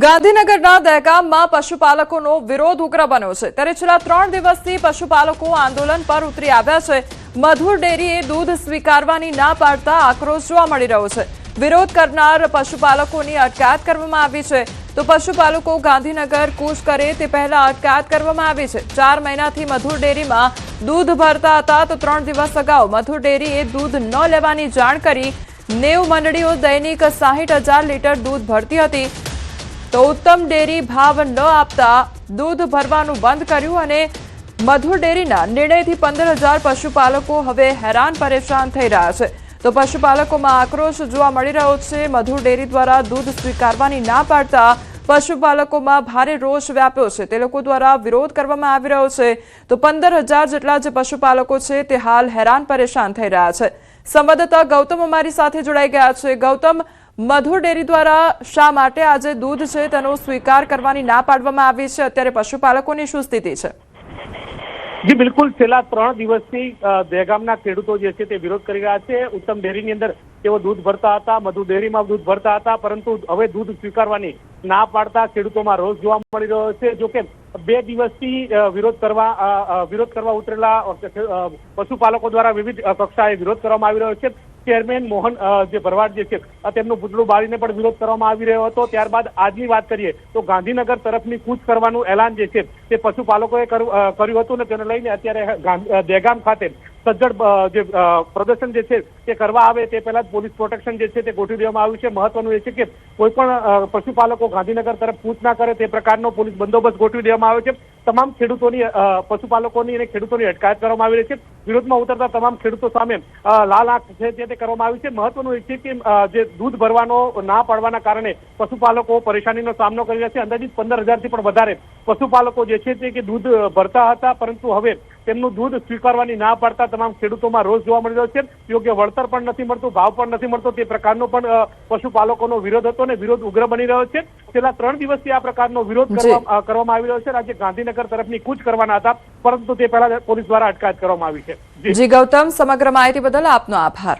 ગાંધીનગરના દહેગામમાં પશુપાલકોનો વિરોધ ઉગ્ર બન્યો છે ત્યારે છેલ્લા 3 દિવસથી પશુપાલકો આંદોલન પર ઉતરી આવ્યા છે। મધુર ડેરીએ દૂધ સ્વીકારવાની ના પાડતા આક્રોશ જોવા મળી રહ્યો છે। વિરોધ કરનાર પશુપાલકોની અટકાયત કરવામાં આવી છે તો પશુપાલકો ગાંધીનગર કૂચ કરે તે પહેલા અટકાયત કરવામાં આવી છે। 4 મહિનાથી મધુર ડેરીમાં દૂધ ભરતા હતા તો 3 દિવસ અગાઉ મધુર ડેરીએ દૂધ ન લેવાની જાણ કરી 90 મંડળીઓ દૈનિક 60,000 લીટર દૂધ ભરતી હતી તો ઉત્તમ ડેરી ભાવ ન આપતા દૂધ ભરવાનું બંધ કર્યું અને મધુર ડેરીના નિર્ણયથી 15,000 પશુપાલકો હવે હેરાન પરેશાન થઈ રહ્યા છે તો પશુપાલકોમાં આક્રોશ જોવા મળી રહ્યો છે। મધુર ડેરી દ્વારા દૂધ સ્વીકારવાની ના પાડતા પશુપાલકોમાં ભારે રોષ વ્યાપ્યો છે। તે લોકો દ્વારા વિરોધ કરવામાં આવી રહ્યો છે તો 15,000 જેટલા જે પશુપાલકો છે તે હાલ હેરાન પરેશાન થઈ રહ્યા છે। સંવાદદાતા ગૌતમ અમારી સાથે જોડાઈ ગયા છે। ગૌતમ, મધુર ડેરી દ્વારા શા માટે આજે દૂધ છે તેનો સ્વીકાર કરવાની ના પાડવામાં આવી છે? અત્યારે પશુપાલકોની શું સ્થિતિ છે? જી બિલકુલ, છેલ્લા 3 દિવસથી દહેગામના ખેડૂતો જે છે તે વિરોધ કરી રહ્યા છે। ઉત્તમ ડેરીની અંદર તેઓ દૂધ ભરતા હતા, મધુર ડેરીમાં દૂધ ભરતા હતા, પરંતુ હવે દૂધ સ્વીકારવાની ના પાડતા ખેડૂતોમાં રોષ જોવા મળી રહ્યો છે। જોકે 2 દિવસથી વિરોધ કરવા ઉતરેલા પશુપાલકો દ્વારા વિવિધ કક્ષાએ વિરોધ કરવામાં આવી રહ્યો છે। ચેરમેન મોહન જે ભરવાડ જે છે તેમનું પુતળું બાળીને પણ વિરોધ કરવામાં આવી રહ્યો હતો। ત્યારબાદ આજની વાત કરીએ તો ગાંધીનગર તરફની કૂચ કરવાનું એલાન જે છે તે પશુપાલકોએ કર્યું હતું ને તેને લઈને અત્યારે દહેગામ ખાતે સજ્જડ જે પ્રદર્શન જે છે તે કરવા આવે તે પહેલા જ પોલીસ પ્રોટેક્શન જે છે તે ગોઠવી દેવામાં આવ્યું છે। મહત્વનું એ છે કે કોઈ પણ પશુપાલકો ગાંધીનગર તરફ કૂચ ના કરે તે પ્રકારનો પોલીસ બંદોબસ્ત ગોઠવી દેવામાં આવ્યો છે। તમામ ખેડૂતોની પશુપાલકોની અને ખેડૂતોની અટકાયત કરવામાં આવી રહી છે। વિરોધમાં ઉતરતા તમામ ખેડૂતો સામે લાલ આંખ છે તે કરવામાં આવી છે। મહત્વનું એ છે કે જે દૂધ ભરવાનો ના પાડવાના કારણે પશુપાલકો પરેશાનીનો સામનો કરી રહ્યા છે। અંદાજિત 15,000 થી પણ વધારે પશુપાલકો જે છે તે કે દૂધ ભરતા હતા, પરંતુ હવે તેમનું દૂધ સ્વીકારવાની ના પાડતા તમામ ખેડૂતોમાં રોષ જોવા મળી રહ્યો છે। યોગ્ય વળતર પણ નથી મળતું, ભાવ પણ નથી મળતો, તે પ્રકારનો પણ પશુપાલકોનો વિરોધ હતો અને વિરોધ ઉગ્ર બની રહ્યો છે। છેલ્લા 3 દિવસથી આ પ્રકારનો વિરોધ કરવામાં આવી રહ્યો છે। રાજ્ય ગાંધીનગર તરફની કૂચ કરવાના હતા, પરંતુ તે પહેલા પોલીસ દ્વારા અટકાયત કરવામાં આવી છે। જી ગૌતમ, સમગ્ર માહિતી બદલ આપનો આભાર।